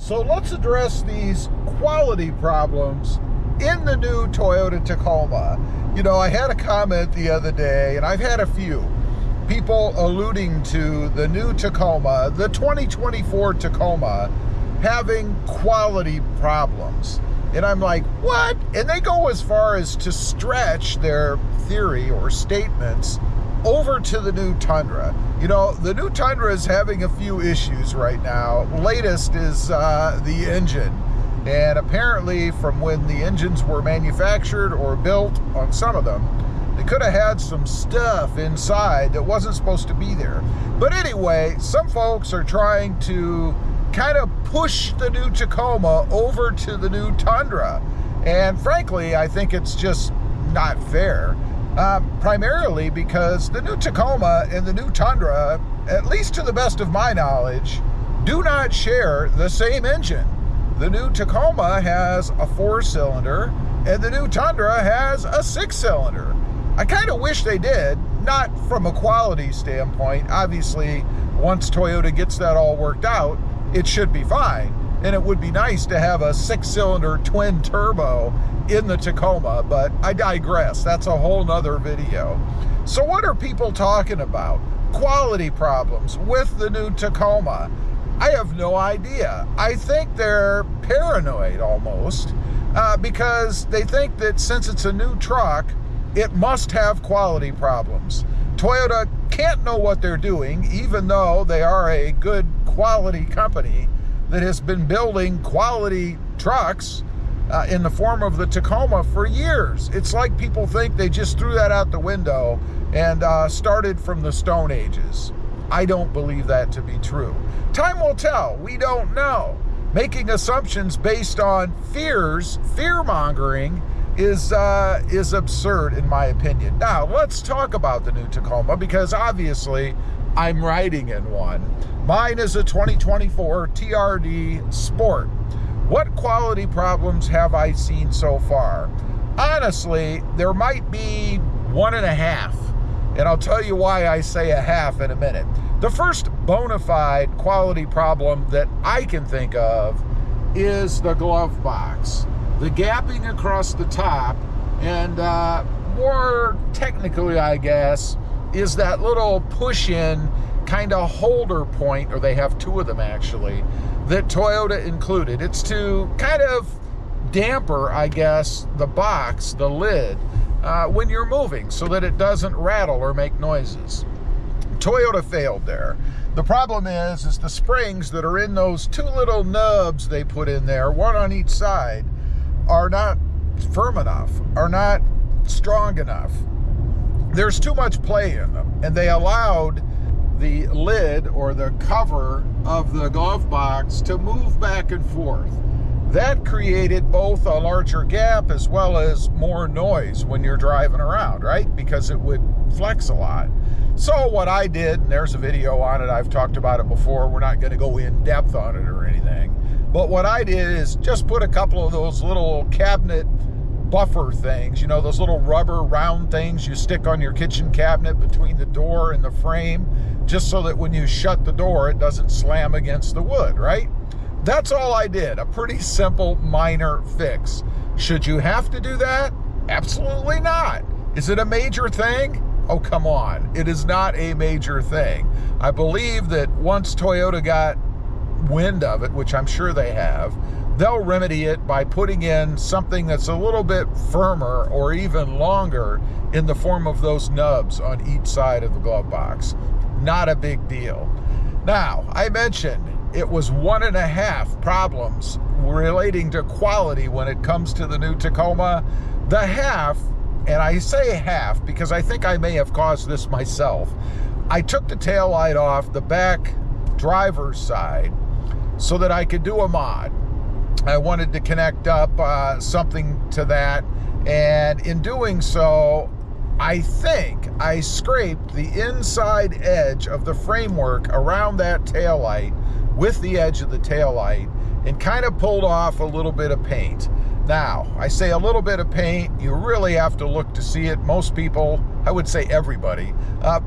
So let's address these quality problems in the new Toyota Tacoma. You know, I had a comment the other day, and I've had a few people alluding to the new Tacoma, the 2024 Tacoma, having quality problems. And I'm like, what? And they go as far as to stretch their theory or statements over to the new Tundra. You know, the new Tundra is having a few issues right now. Latest is the engine. And apparently from when the engines were manufactured or built on some of them, they could have had some stuff inside that wasn't supposed to be there. But anyway, some folks are trying to kind of push the new Tacoma over to the new Tundra. And frankly, I think it's just not fair. Primarily because the new Tacoma and the new Tundra, at least to the best of my knowledge, do not share the same engine. The new Tacoma has a 4-cylinder and the new Tundra has a 6-cylinder. I kind of wish they did, not from a quality standpoint. Obviously, once Toyota gets that all worked out, it should be fine. And it would be nice to have a 6-cylinder twin turbo in the Tacoma, but I digress. That's a whole nother video. So what are people talking about? Quality problems with the new Tacoma. I have no idea. I think they're paranoid almost because they think that since it's a new truck, it must have quality problems. Toyota can't know what they're doing, even though they are a good quality company that has been building quality trucks in the form of the Tacoma for years. It's like people think they just threw that out the window and started from the Stone Ages. I don't believe that to be true. Time will tell. We don't know. Making assumptions based on fear-mongering is absurd in my opinion. Now, let's talk about the new Tacoma because obviously I'm riding in one. Mine is a 2024 TRD Sport. What quality problems have I seen so far? Honestly, there might be 1.5, and I'll tell you why I say a half in a minute. The first bona fide quality problem that I can think of is the glove box. The gapping across the top, and more technically, I guess, is that little push-in kind of holder point, or they have two of them actually, that Toyota included. It's to kind of damper, I guess, the box, the lid, when you're moving so that it doesn't rattle or make noises. Toyota failed there. The problem is the springs that are in those two little nubs they put in there, one on each side, are not firm enough, are not strong enough. There's too much play in them, and they allowed the lid or the cover of the glove box to move back and forth. That created both a larger gap as well as more noise when you're driving around, right? Because it would flex a lot. So what I did, and there's a video on it, I've talked about it before, we're not going to go in depth on it or anything, but what I did is just put a couple of those little cabinet buffer things, you know, those little rubber round things you stick on your kitchen cabinet between the door and the frame, just so that when you shut the door, it doesn't slam against the wood, right? That's all I did. A pretty simple, minor fix. Should you have to do that? Absolutely not. Is it a major thing? Oh, come on. It is not a major thing. I believe that once Toyota got wind of it, which I'm sure they have, they'll remedy it by putting in something that's a little bit firmer or even longer in the form of those nubs on each side of the glove box. Not a big deal. Now, I mentioned it was 1.5 problems relating to quality when it comes to the new Tacoma. The half, and I say half because I think I may have caused this myself. I took the taillight off the back driver's side so that I could do a mod. I wanted to connect up something to that, and in doing so, I think I scraped the inside edge of the framework around that taillight with the edge of the taillight and kind of pulled off a little bit of paint. Now, I say a little bit of paint, you really have to look to see it. Most people, I would say everybody,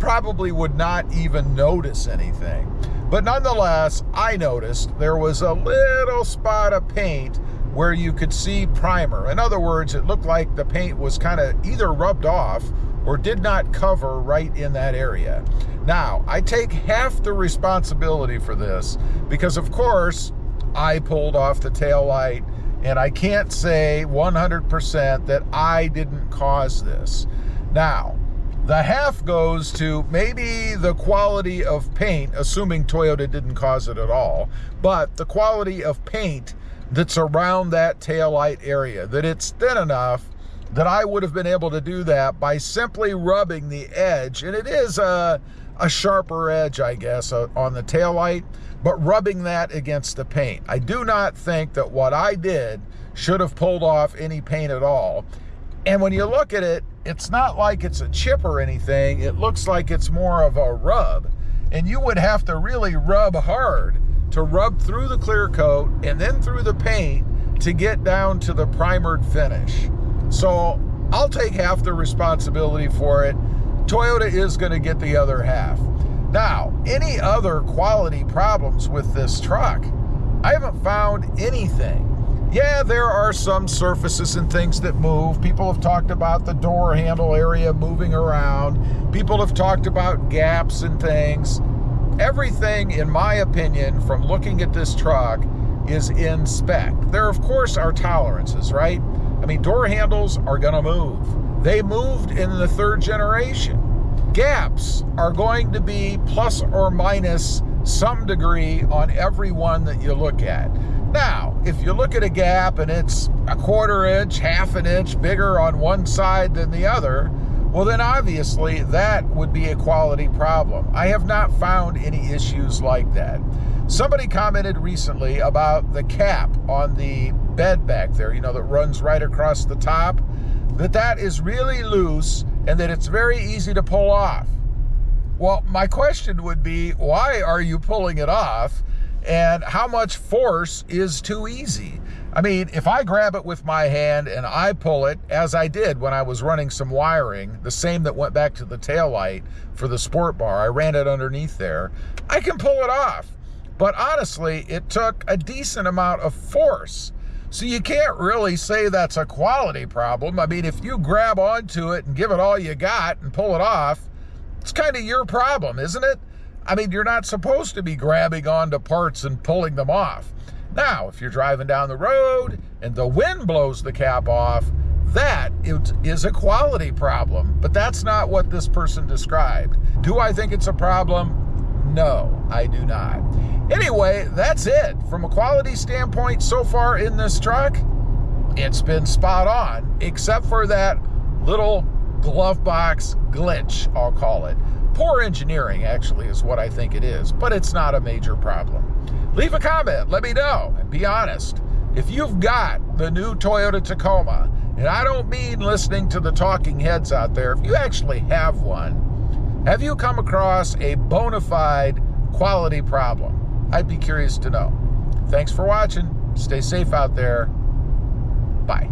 probably would not even notice anything. But nonetheless, I noticed there was a little spot of paint where you could see primer. In other words, it looked like the paint was kind of either rubbed off or did not cover right in that area. Now, I take half the responsibility for this because, of course, I pulled off the tail light, and I can't say 100% that I didn't cause this. Now, the half goes to maybe the quality of paint, assuming Toyota didn't cause it at all, but the quality of paint that's around that taillight area, that it's thin enough that I would have been able to do that by simply rubbing the edge, and it is a sharper edge, I guess, on the taillight, but rubbing that against the paint. I do not think that what I did should have pulled off any paint at all. And when you look at it, it's not like it's a chip or anything. It looks like it's more of a rub. And you would have to really rub hard to rub through the clear coat and then through the paint to get down to the primered finish. So I'll take half the responsibility for it. Toyota is going to get the other half. Now, any other quality problems with this truck? I haven't found anything. Yeah, there are some surfaces and things that move. People have talked about the door handle area moving around. People have talked about gaps and things. Everything, in my opinion, from looking at this truck is in spec. There, of course, are tolerances, right? I mean, door handles are going to move. They moved in the third generation. Gaps are going to be plus or minus some degree on every one that you look at. Now, if you look at a gap and it's a 1/4 inch, 1/2 inch bigger on one side than the other, well, then obviously that would be a quality problem. I have not found any issues like that. Somebody commented recently about the cap on the bed back there, you know, that runs right across the top, that is really loose and that it's very easy to pull off. Well, my question would be, why are you pulling it off? And how much force is too easy? I mean, if I grab it with my hand and I pull it, as I did when I was running some wiring, the same that went back to the taillight for the sport bar, I ran it underneath there, I can pull it off. But honestly, it took a decent amount of force. So you can't really say that's a quality problem. I mean, if you grab onto it and give it all you got and pull it off, it's kind of your problem, isn't it? I mean, you're not supposed to be grabbing onto parts and pulling them off. Now, if you're driving down the road and the wind blows the cap off, that is a quality problem. But that's not what this person described. Do I think it's a problem? No, I do not. Anyway, that's it. From a quality standpoint so far in this truck, it's been spot on, except for that little glove box glitch, I'll call it. Poor engineering, actually, is what I think it is, but it's not a major problem. Leave a comment, let me know, and be honest. If you've got the new Toyota Tacoma, and I don't mean listening to the talking heads out there, if you actually have one, have you come across a bona fide quality problem? I'd be curious to know. Thanks for watching. Stay safe out there. Bye.